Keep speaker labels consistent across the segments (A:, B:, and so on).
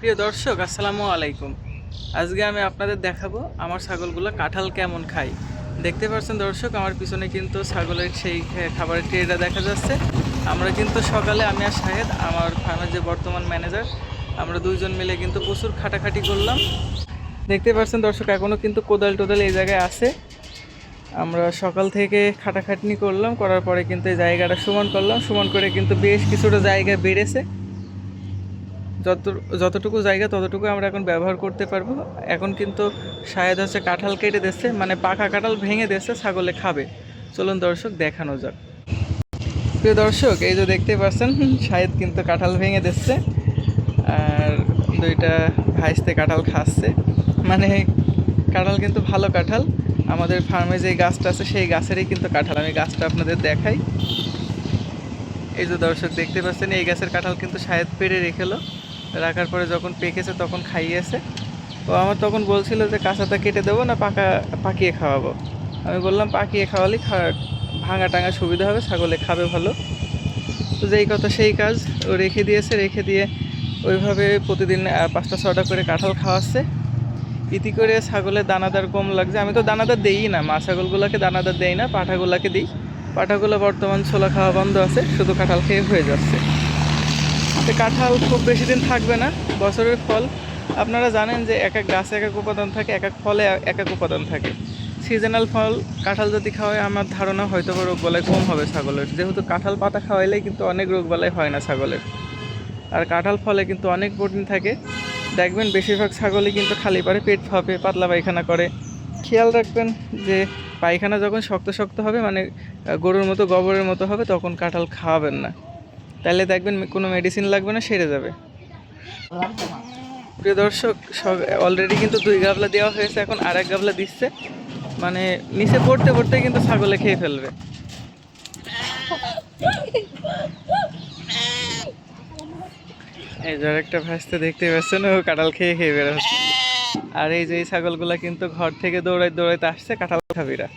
A: প্রিয় দর্শক, আসসালামু আলাইকুম। আজকে আমি আপনাদের দেখাবো আমার ছাগলগুলো কাঁঠাল কেমন খায়। দেখতে পাচ্ছেন দর্শক, আমার পিছনে কিন্তু ছাগলের সেই খাবারের ট্রেটা দেখা যাচ্ছে। আমরা কিন্তু সকালে আমি আর শাহেদ, আমার ফার্মের যে বর্তমান ম্যানেজার, আমরা দুইজন মিলে কিন্তু প্রচুর খাটাখাটি করলাম। দেখতে পাচ্ছেন দর্শক, এখনও কিন্তু কোদাল টোদাল এই জায়গায় আছে। আমরা সকাল থেকে খাটাখাটনি করলাম, করার পরে কিন্তু এই জায়গাটা সমান করলাম। সমান করে কিন্তু বেশ কিছুটা জায়গা বেড়েছে। যতটুকু জায়গা ততটুকু আমরা এখন ব্যবহার করতে পারবো। এখন কিন্তু শায়েদ হচ্ছে কাঁঠাল কেটে দিচ্ছে, মানে পাকা কাঁঠাল ভেঙে দিচ্ছে, ছাগলে খাবে। চলুন দর্শক দেখানো যাক। প্রিয় দর্শক, এই যে দেখতে পাচ্ছেন শায়েদ কিন্তু কাঁঠাল ভেঙে দিচ্ছে আর দুইটা ভাইস্তে কাঁঠাল খাচ্ছে। মানে কাঁঠাল কিন্তু ভালো কাঁঠাল। আমাদের ফার্মে যে গাছটা আছে সেই গাছেরই কিন্তু কাঁঠাল। আমি গাছটা আপনাদের দেখাই। এই যে দর্শক দেখতে পাচ্ছেন, এই গাছের কাঁঠাল কিন্তু শায়েদ পেড়ে রেখেলো। রাখার পরে যখন পেকেছে তখন খাইয়েছে। ও আমার তখন বলছিল যে কাঁচাটা কেটে দেবো না পাকিয়ে খাওয়াবো। আমি বললাম পাকিয়ে খাওয়ালেই ভাঙা টাঙা সুবিধা হবে, ছাগলে খাবে ভালো। তো যেই কথা সেই কাজ, ও রেখে দিয়েছে। রেখে দিয়ে ওইভাবে প্রতিদিন 5টা 6টা করে কাঁঠাল খাওয়াচ্ছে। ইতি করে ছাগলের দানাদার কম লাগছে। আমি তো দানাদার দিই না, মা ছাগলগুলোকে দানাদার দেই না, পাঠাগুলোকে দিই। পাঠাগুলো বর্তমান ছোলা খাওয়া বন্ধ আছে, শুধু কাঁঠাল খেয়ে হয়ে যাচ্ছে। তো কাঁঠাল খুব বেশি দিন থাকবে না, বছরের ফল। আপনারা জানেন যে এক এক গাছে এক এক উপাদান থাকে, এক এক ফলে এক এক উপাদান থাকে। সিজনাল ফল কাঁঠাল যদি খাওয়ায়, আমার ধারণা হয়তো বা রোগবালাই কম হবে ছাগলের, যেহেতু কাঁঠাল পাতা খাওয়াইলেই কিন্তু অনেক রোগবালাই হয় না ছাগলের। আর কাঁঠাল ফলে কিন্তু অনেক প্রোটিন থাকে। দেখবেন বেশিরভাগ ছাগলই কিন্তু খালি পারে পেট ফাঁপে, পাতলা পায়খানা করে। খেয়াল রাখবেন যে পায়খানা যখন শক্ত শক্ত হবে, মানে গরুর মতো গোবরের মতো হবে, তখন কাঁঠাল খাওয়াবেন না। তাহলে দেখবেন কোনো মেডিসিন লাগবে না, সেরে যাবে। প্রিয় দর্শক, অলরেডি কিন্তু 2 গাবলা দেওয়া হয়েছে, এখন আর 1 গাবলা দিচ্ছে। মানে নিচে পড়তে পড়তে কিন্তু ছাগলে খেয়ে ফেলবে। এই যে একটা ভাসতে দেখতে পাচ্ছেন, ও কাঁঠাল খেয়ে খেয়ে বের হচ্ছে। আর এই যে এই ছাগলগুলা কিন্তু ঘর থেকে দৌড়াইতে আসছে কাঁঠাল খাবিরা।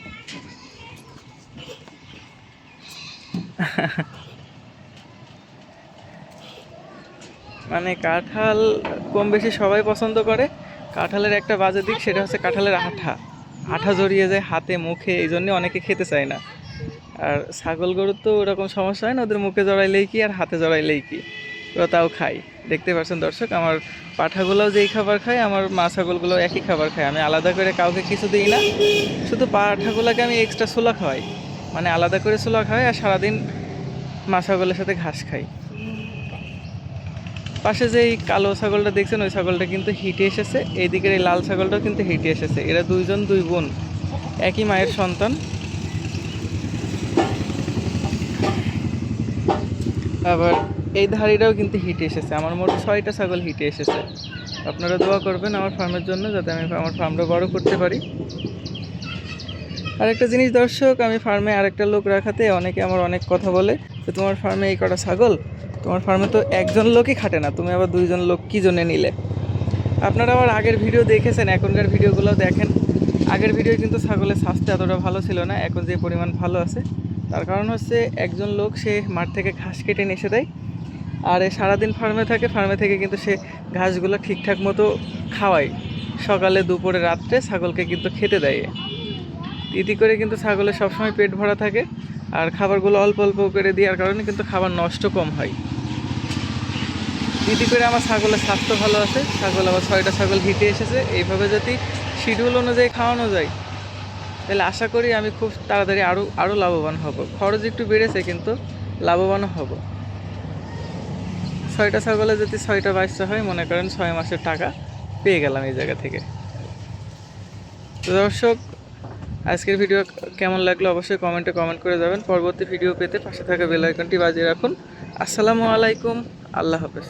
A: মানে কাঁঠাল কম বেশি সবাই পছন্দ করে। কাঁঠালের একটা বাজে দিক, সেটা হচ্ছে কাঁঠালের আঠা। আঠা জড়িয়ে যায় হাতে মুখে, এই জন্যে অনেকে খেতে চায় না। আর ছাগল গরুর তো ওরকম সমস্যা হয় না, ওদের মুখে জড়াইলেই কি আর হাতে জড়াইলেই কি, ওরা তাও খায়। দেখতে পাচ্ছেন দর্শক, আমার পাঠাগুলোও যেই খাবার খায়, আমার মা ছাগলগুলোও একই খাবার খায়। আমি আলাদা করে কাউকে কিছু দিই না, শুধু পাঠাগুলোকে আমি এক্সট্রা ছোলা খাওয়াই। মানে আলাদা করে ছোলা খাওয়াই, আর সারাদিন মা ছাগলের সাথে ঘাস খাই। পাশে যে এই কালো ছাগলটা দেখছেন, ওই ছাগলটা কিন্তু হিটে এসেছে। এইদিকের এই লাল ছাগলটাও কিন্তু হিটে এসেছে। এরা দুইজন 2 বোন, একই মায়ের সন্তান। আবার এই ধাড়িটাও কিন্তু হিটে এসেছে। আমার মোট 6টা ছাগল হিটে এসেছে। আপনারা দোয়া করবেন আমার ফার্মের জন্য, যাতে আমি আমার ফার্মটা বড় করতে পারি। আরেকটা জিনিস দর্শক, আমি ফার্মে আরেকটা লোক রাখাতে অনেকে আমার অনেক কথা বলে যে তোমার ফার্মে এই কটা ছাগল, তোমার ফার্মে তো একজন লোকই খাটে না, তুমি আবার 2জন লোক কী জন্যে নিলে? আপনারা আবার আগের ভিডিও দেখেছেন, এখনকার ভিডিওগুলো দেখেন। আগের ভিডিও কিন্তু ছাগলের স্বাস্থ্য এতটা ভালো ছিল না, এখন যে পরিমাণ ভালো আছে তার কারণ হচ্ছে একজন লোক সে মাঠ থেকে ঘাস কেটে নিয়ে এসে দেয়। আর সারাদিন ফার্মে থাকে, ফার্মে থেকে কিন্তু সে ঘাসগুলো ঠিকঠাক মতো খাওয়ায়। সকালে দুপুরে রাত্রে ছাগলকে কিন্তু খেতে দেয়। ইতি করে কিন্তু ছাগলের সবসময় পেট ভরা থাকে। আর খাবারগুলো অল্প অল্প করে দেওয়ার কারণে কিন্তু খাবার নষ্ট কম হয়। ইতি করে আমার ছাগলের স্বাস্থ্য ভালো আছে। ছাগল আবার 6টা ছাগল হিটে এসেছে। এইভাবে যদি শিডিউল অনুযায়ী খাওয়ানো যায়, তাহলে আশা করি আমি খুব তাড়াতাড়ি আরও লাভবান হব। খরচ একটু বেড়েছে, কিন্তু লাভবানও হব। 6টা ছাগলে যদি 6টা বাচ্চা হয়, মনে করেন 6 মাসের টাকা পেয়ে গেলাম এই জায়গা থেকে। তো দর্শক, আজকের ভিডিও কেমন লাগলো অবশ্যই কমেন্ট করে যাবেন। পরবর্তী ভিডিও পেতে পাশে থাকা বেল আইকনটি বাজিয়ে রাখুন। আসসালামু আলাইকুম, আল্লাহ হাফেজ।